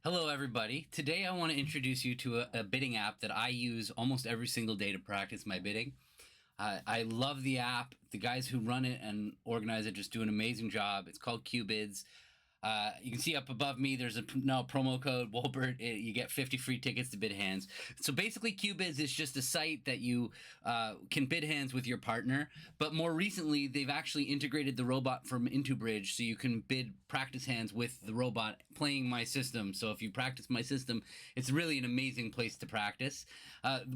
Hello, everybody. Today, I want to introduce you to a bidding app that I use almost every single day to practice my bidding. I love the app. The guys who run it and organize it just do an amazing job. It's called Cuebids. You can see up above me, there's a now promo code Wolbert. You get 50 free tickets to bid hands. So basically, Cuebids is just a site that you can bid hands with your partner. But more recently, they've actually integrated the robot from Intobridge, so you can bid practice hands with the robot playing my system. So if you practice my system, it's really an amazing place to practice.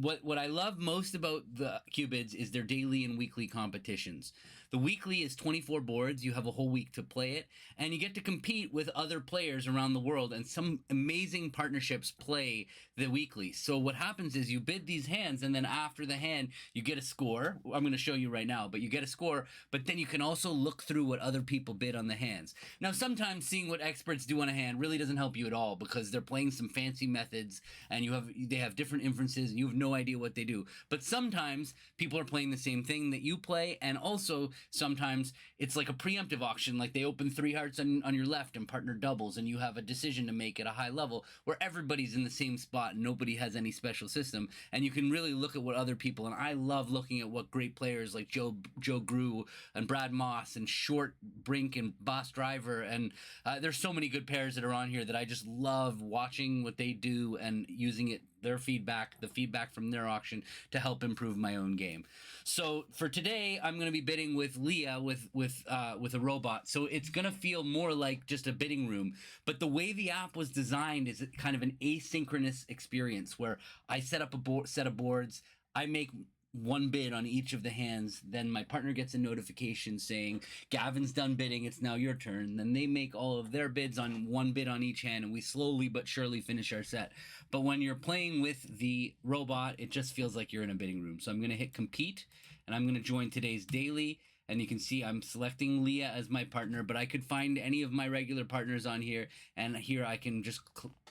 What I love most about the Cuebids is their daily and weekly competitions. The weekly is 24 boards. You have a whole week to play it, and you get to compete with other players around the world. And some amazing partnerships play the weekly. So what happens is you bid these hands, and then after the hand, you get a score. I'm going to show you right now, but you get a score. But then you can also look through what other people bid on the hands. Now, sometimes seeing what experts do on a hand really doesn't help you at all because they're playing some fancy methods, and they have different inferences, and you have no idea what they do. But sometimes people are playing the same thing that you play, and also sometimes it's like a preemptive auction, like they open three hearts on your left and partner doubles, and you have a decision to make at a high level where everybody's in the same spot and nobody has any special system, and you can really look at what other people. And I love looking at what great players like Joe Grew and Brad Moss and Short Brink and Boss Driver, and there's so many good pairs that are on here that I just love watching what they do and using it, their feedback, the feedback from their auction, to help improve my own game. So for today, I'm going to be bidding with Leah with a robot. So it's going to feel more like just a bidding room. But the way the app was designed is kind of an asynchronous experience where I set up a set of boards. I make one bid on each of the hands, then my partner gets a notification saying Gavin's done bidding, it's now your turn. Then they make all of their bids on one bid on each hand, and we slowly but surely finish our set. But when you're playing with the robot, it just feels like you're in a bidding room. So I'm going to hit compete, and I'm going to join today's daily. And you can see I'm selecting Leah as my partner, but I could find any of my regular partners on here, and here I can just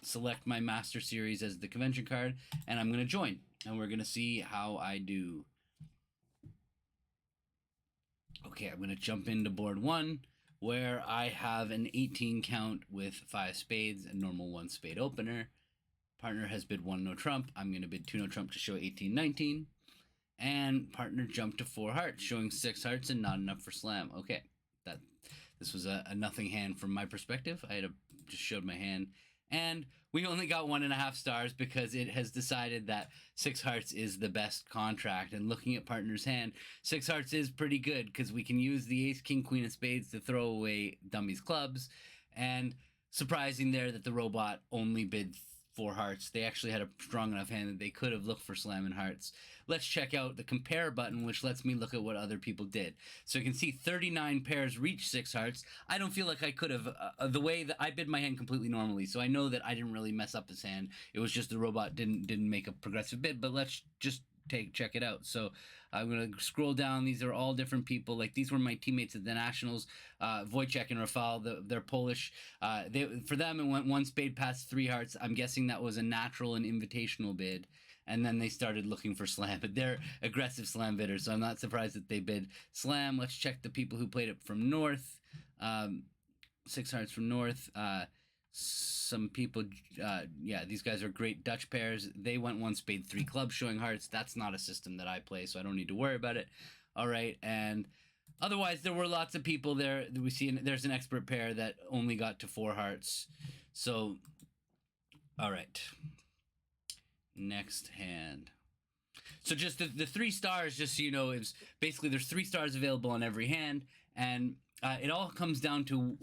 select my Master Series as the convention card, and I'm going to join, and we're going to see how I do. Okay, I'm going to jump into board one, where I have an 18 count with 5 spades and normal 1 spade opener. Partner has bid 1 no trump. I'm going to bid 2 no trump to show 18-19. And partner jumped to 4 hearts, showing 6 hearts and not enough for slam. Okay, this was a nothing hand from my perspective. I just showed my hand, and we only got 1.5 stars because it has decided that 6 hearts is the best contract. And looking at partner's hand, 6 hearts is pretty good because we can use the ace, king, queen of spades to throw away dummies clubs. And surprising there that the robot only bid 4 hearts. They actually had a strong enough hand that they could have looked for slamming hearts. Let's check out the compare button, which lets me look at what other people did. So you can see 39 pairs reach 6 hearts. I don't feel like I could have, the way that I bid my hand completely normally, so I know that I didn't really mess up his hand. It was just the robot didn't make a progressive bid, but let's just check it out. So I'm going to scroll down. These are all different people. Like, these were my teammates at the Nationals, Wojciech and Rafał. They're Polish. For them, it went 1 spade past 3 hearts. I'm guessing that was a natural and invitational bid. And then they started looking for slam, but they're aggressive slam bidders, so I'm not surprised that they bid slam. Let's check the people who played it from north. 6 hearts from north. Some people, yeah, these guys are great Dutch pairs. They went 1 spade 3 clubs showing hearts. That's not a system that I play, so I don't need to worry about it. All right, and otherwise there were lots of people there. We see there's an expert pair that only got to 4 hearts. So, all right, next hand. So just the 3 stars, just so you know, is basically there's 3 stars available on every hand, and it all comes down to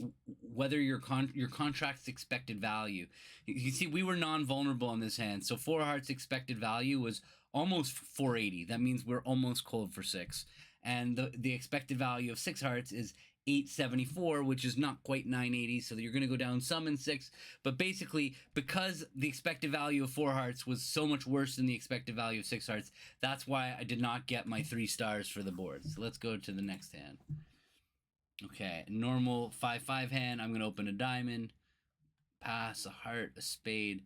whether your contract's expected value. You see, we were non-vulnerable on this hand, so 4 hearts expected value was almost 480. That means we're almost cold for 6. And the expected value of 6 hearts is 874, which is not quite 980, so you're going to go down some in 6. But basically, because the expected value of 4 hearts was so much worse than the expected value of 6 hearts, that's why I did not get my 3 stars for the board. So let's go to the next hand. Okay, normal 5-5 hand. I'm going to open a diamond, pass, a heart, a spade.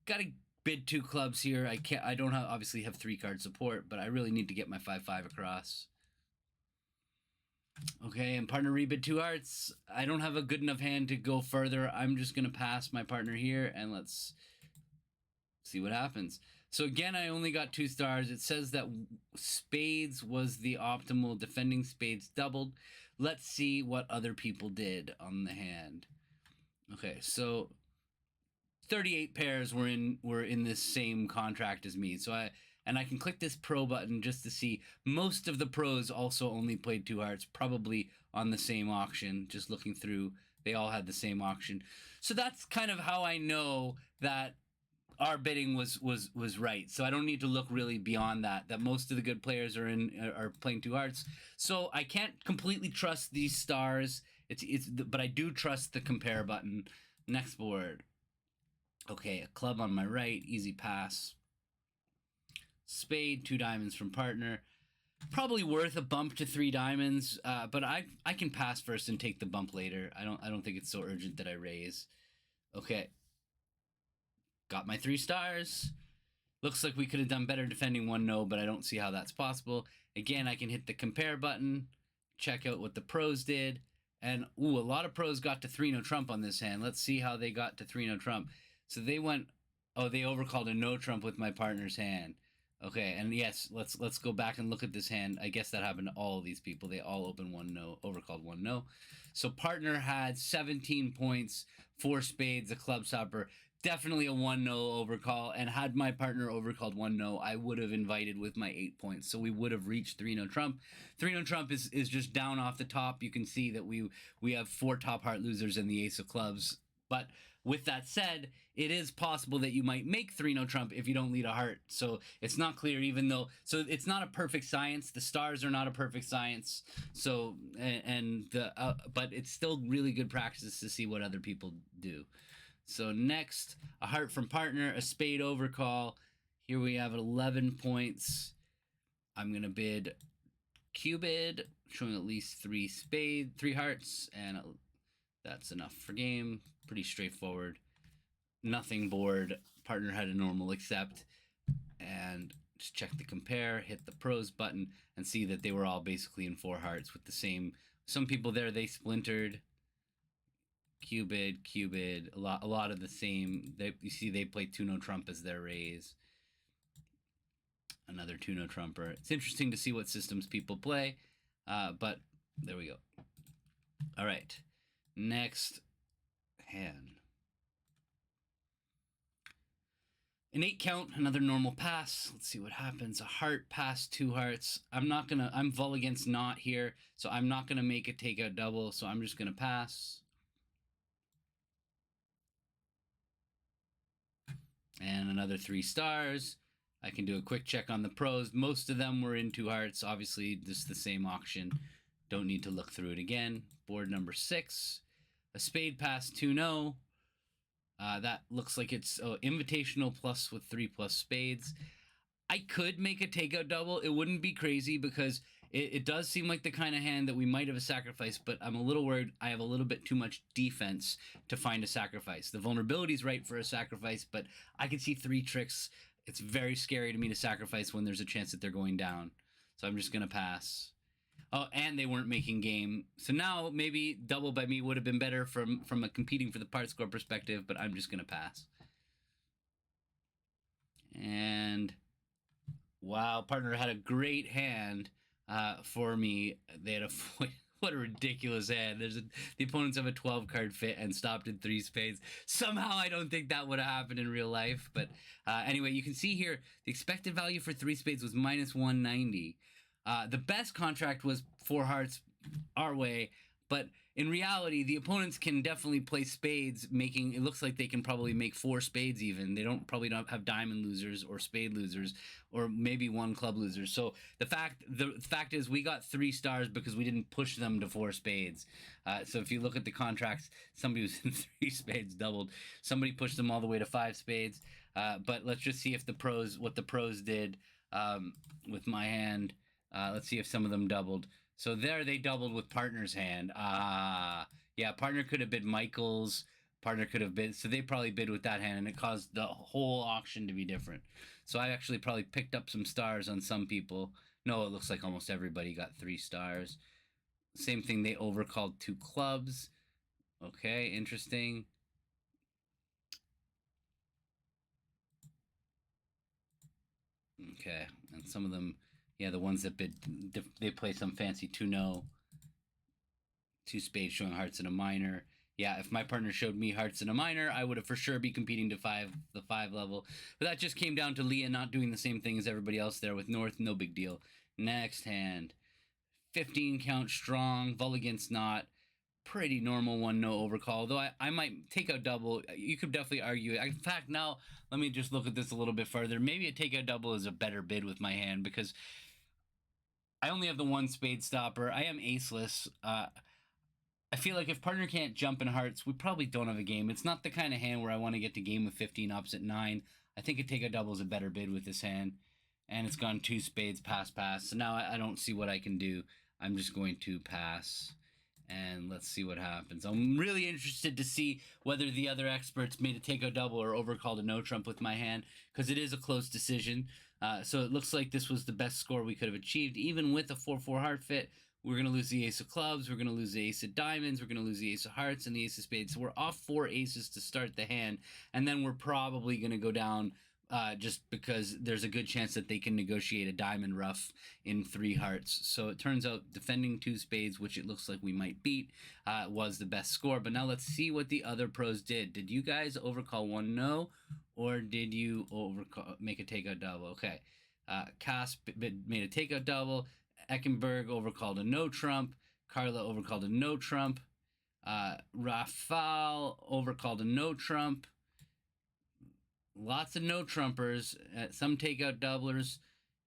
Got to bid 2 clubs here. I don't obviously have 3 card support, but I really need to get my 5-5 across. Okay, and partner rebid 2 hearts. I don't have a good enough hand to go further. I'm just going to pass my partner here, and let's see what happens. So again, I only got 2 stars. It says that spades was the optimal. Defending spades doubled. Let's see what other people did on the hand. Okay, so 38 pairs were in this same contract as me. So I can click this pro button just to see most of the pros also only played 2 hearts, probably on the same auction. Just looking through, they all had the same auction. So that's kind of how I know that our bidding was right. So I don't need to look really beyond that most of the good players are playing 2 hearts. So I can't completely trust these stars. But I do trust the compare button. Next board. Okay, a club on my right, easy pass. Spade, 2 diamonds from partner. Probably worth a bump to 3 diamonds, but I can pass first and take the bump later. I don't think it's so urgent that I raise. Okay, got my 3 stars. Looks like we could have done better defending 1-no, but I don't see how that's possible. Again, I can hit the compare button, check out what the pros did, and a lot of pros got to 3-no trump on this hand. Let's see how they got to 3-no trump. So they went, they overcalled a no trump with my partner's hand. Okay, and yes, let's go back and look at this hand. I guess that happened to all of these people. They all opened 1-no, overcalled 1-no. So partner had 17 points, 4 spades, a club stopper. Definitely a 1-no overcall, and had my partner overcalled 1-no, I would have invited with my 8 points. So we would have reached 3-no trump. 3-no trump is just down off the top. You can see that we have 4 top heart losers and the ace of clubs. But with that said, it is possible that you might make 3-no trump if you don't lead a heart. So it's not clear, even though, so it's not a perfect science. The stars are not a perfect science. So, but it's still really good practice to see what other people do. So next, a heart from partner, a spade overcall. Here we have 11 points. I'm going to bid Cuebid, showing at least 3 hearts, and that's enough for game. Pretty straightforward. Nothing board. Partner had a normal accept. And just check the compare, hit the pros button, and see that they were all basically in 4 hearts with the same. Some people there, they splintered. Cuebid, a lot of the same. You see they play 2-no trump as their raise. Another 2-no trumper. It's interesting to see what systems people play, but there we go. All right, next hand. An 8 count, another normal pass. Let's see what happens. A heart, pass, 2 hearts. I'm vol against not here, so I'm not gonna make a takeout double, so I'm just gonna pass. And another 3 stars. I can do a quick check on the pros. Most of them were in 2 hearts. Obviously, just the same auction. Don't need to look through it again. Board number 6. A spade pass, 2-no. That looks like it's invitational plus with 3+ spades. I could make a takeout double. It wouldn't be crazy because it does seem like the kind of hand that we might have a sacrifice, but I'm a little worried I have a little bit too much defense to find a sacrifice. The vulnerability is right for a sacrifice, but I can see 3 tricks. It's very scary to me to sacrifice when there's a chance that they're going down. So I'm just going to pass. Oh, and they weren't making game. So now maybe double by me would have been better from a competing for the part score perspective, but I'm just going to pass. And wow, partner had a great hand for me. They had what a ridiculous hand. The opponents have a 12-card fit and stopped in 3 spades. Somehow I don't think that would have happened in real life. But anyway, you can see here the expected value for 3 spades was -190. The best contract was 4 hearts our way, but in reality, the opponents can definitely play spades, making it looks like they can probably make 4 spades even. They probably don't have diamond losers or spade losers, or maybe 1 club loser. So the fact is we got 3 stars because we didn't push them to 4 spades. So if you look at the contracts, somebody was in 3 spades doubled. Somebody pushed them all the way to 5 spades. But let's just see if what the pros did with my hand. Let's see if some of them doubled. So there they doubled with partner's hand. Yeah, partner could have bid Michael's. Partner could have bid. So they probably bid with that hand, and it caused the whole auction to be different. So I actually probably picked up some stars on some people. No, it looks like almost everybody got 3 stars. Same thing, they overcalled 2 clubs. Okay, interesting. Okay, and some of them, yeah, the ones that bid, they play some fancy 2-no, 2 spades showing hearts and a minor. Yeah, if my partner showed me hearts and a minor, I would have for sure be competing to the 5 level. But that just came down to Leah not doing the same thing as everybody else there with North. No big deal. Next hand, 15 count strong, Vull against not. Pretty normal 1-no overcall, though I might take out double. You could definitely argue it. In fact, now let me just look at this a little bit further. Maybe a takeout double is a better bid with my hand because I only have the 1 spade stopper. I am aceless. I feel like if partner can't jump in hearts, we probably don't have a game. It's not the kind of hand where I want to get to game with 15 ups at 9. I think a takeout double is a better bid with this hand. And it's gone 2 spades, pass. So now I don't see what I can do. I'm just going to pass. And let's see what happens. I'm really interested to see whether the other experts made a takeout double or overcalled a no trump with my hand, because it is a close decision. So it looks like this was the best score we could have achieved. Even with a 4-4 heart fit, we're going to lose the ace of clubs, we're going to lose the ace of diamonds, we're going to lose the ace of hearts and the ace of spades. So we're off 4 aces to start the hand, and then we're probably going to go down just because there's a good chance that they can negotiate a diamond ruff in 3 hearts. So it turns out defending 2 spades, which it looks like we might beat, was the best score. But now let's see what the other pros did. Did you guys overcall 1-no, or did you make a takeout double? Okay. Cass made a takeout double. Eckenberg overcalled a no trump. Carla overcalled a no trump. Rafal overcalled a no trump. Lots of no trumpers, some takeout doublers.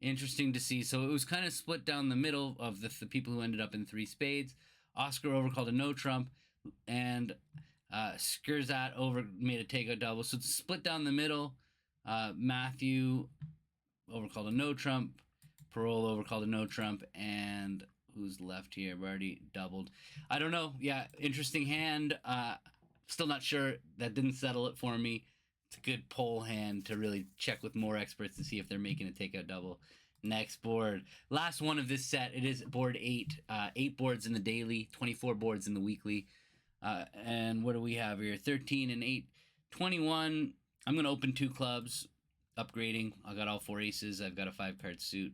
Interesting to see. So it was kind of split down the middle of the people who ended up in 3 spades. Oscar overcalled a no trump, and Skirzat made a takeout double. So it's split down the middle. Matthew overcalled a no trump. Parole overcalled a no trump, and who's left here? We're already doubled. I don't know. Yeah, interesting hand. Still not sure. That didn't settle it for me. It's a good poll hand to really check with more experts to see if they're making a takeout double. Next board. Last one of this set. It is board 8. 8 boards in the daily, 24 boards in the weekly. And what do we have here? 13 and 8. 21. I'm going to open 2 clubs. Upgrading. I got all 4 aces. I've got a 5-card suit.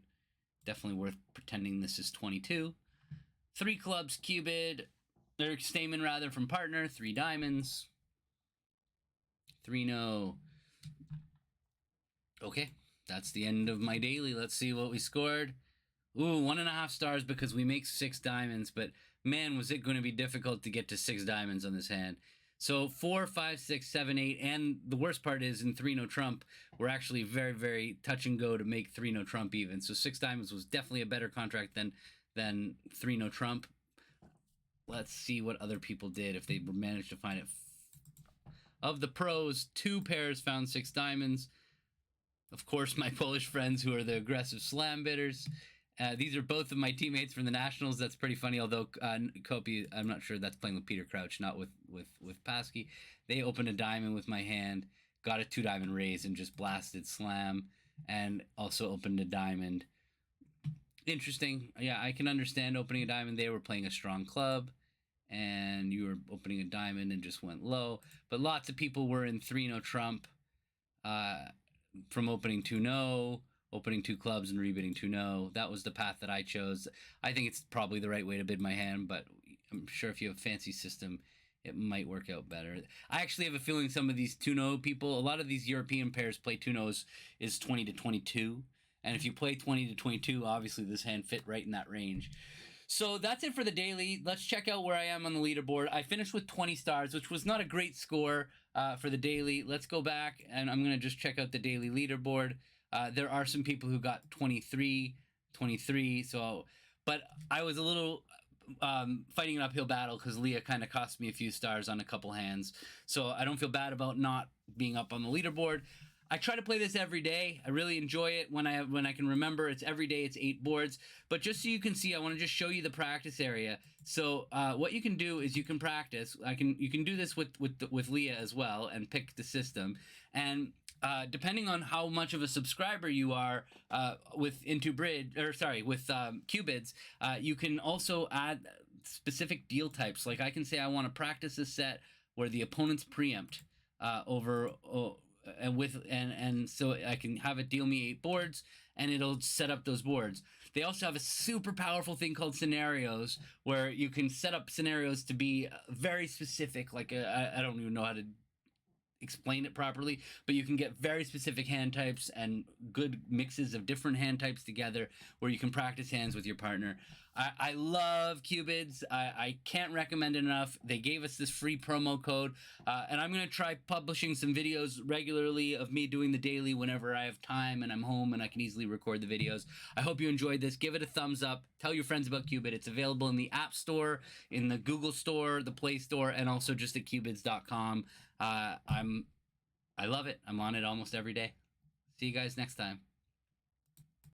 Definitely worth pretending this is 22. 3 clubs, Cubid. Or Stamen, rather, from partner. 3 diamonds. 3-no. Okay, that's the end of my daily. Let's see what we scored. Ooh, 1.5 stars because we make 6 diamonds, but man, was it going to be difficult to get to 6 diamonds on this hand. So 4, 5, 6, 7, 8, and the worst part is in 3-no trump, we're actually very, very touch and go to make 3-no trump even. So 6 diamonds was definitely a better contract than 3-no trump. Let's see what other people did if they managed to find it. Of the pros, 2 pairs found 6 diamonds. Of course, my Polish friends who are the aggressive slam bidders. These are both of my teammates from the Nationals. That's pretty funny, although Kopi, I'm not sure that's playing with Peter Crouch, not with Paskey. They opened a diamond with my hand, got a 2-diamond raise, and just blasted slam, and also opened a diamond. Interesting. Yeah, I can understand opening a diamond. They were playing a strong club, and you were opening a diamond and just went low. But lots of people were in 3-no trump from opening 2-no, opening 2 clubs and rebidding 2-no. That was the path that I chose. I think it's probably the right way to bid my hand, but I'm sure if you have a fancy system, it might work out better. I actually have a feeling some of these 2-no people, a lot of these European pairs play 2-nos is 20 to 22. And if you play 20 to 22, obviously this hand fit right in that range. So that's it for the daily. Let's check out where I am on the leaderboard. I finished with 20 stars, which was not a great score for the daily. Let's go back, and I'm going to just check out the daily leaderboard. There are some people who got 23, but I was a little fighting an uphill battle because Leah kind of cost me a few stars on a couple hands. So I don't feel bad about not being up on the leaderboard. I try to play this every day. I really enjoy it when I can remember. It's every day. It's 8 boards. But just so you can see, I want to just show you the practice area. So what you can do is you can practice. You can do this with Leah as well and pick the system. And depending on how much of a subscriber you are with Intobridge, with Cuebids, you can also add specific deal types. Like I can say I want to practice a set where the opponent's preempt over and so I can have it deal me 8 boards and it'll set up those boards. They also have a super powerful thing called scenarios where you can set up scenarios to be very specific. Like I don't even know how to explain it properly, but you can get very specific hand types and good mixes of different hand types together where you can practice hands with your partner. I love Cuebids. I can't recommend it enough. They gave us this free promo code, and I'm going to try publishing some videos regularly of me doing the daily whenever I have time and I'm home and I can easily record the videos. I hope you enjoyed this. Give it a thumbs up. Tell your friends about Cuebid. It's available in the App Store, in the Google Store, the Play Store, and also just at Cuebids.com. I love it. I'm on it almost every day. See you guys next time.